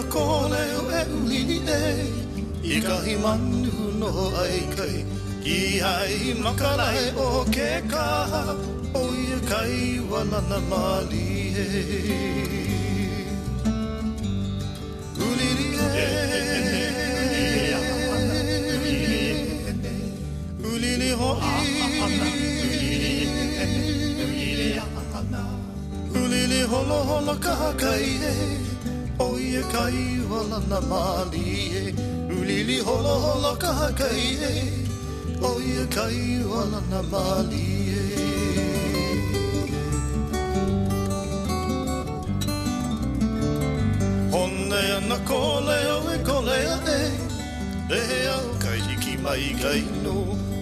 kole o e ulili e I kahi manu no ai kai Ki hai makalai o ke kaha O ia kai walana mali e Ulili e Ulili hoi Ulili holo holo kaha kai e O ia kai walana mali e Ulili holo holo kaha kai e O ia kai walana mali e Hone ana kole o e kole e E au kai hiki mai kai no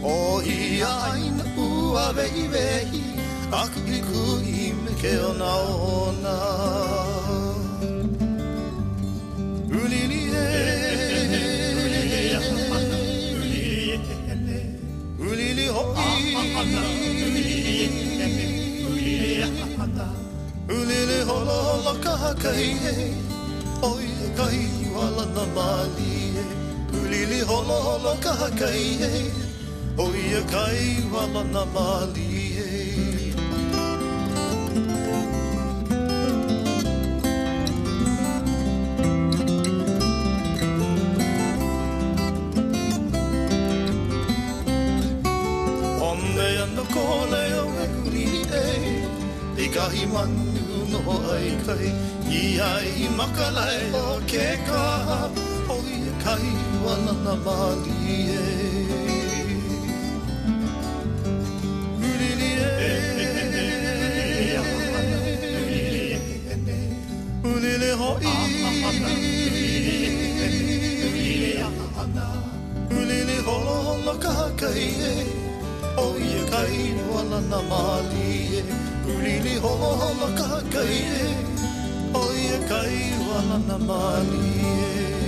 O ia aina ua vei vei Aku iku I me ke ona ona Ulili e Ulili hoi Ulili holo holo kaha kai e Oi kai walana mali e Ulili holo holo kaha kai e Oi kai walana mali e Ono kole o e ulili e I kahi manu no ai kai I ai makalai o ke kaha O ia kai walana mali e Ulili e Ulili hoi Ulili holo holo kaha kai e O ia kai walana mali e Ulili holo holo kaha kai e O ia kai walana mali e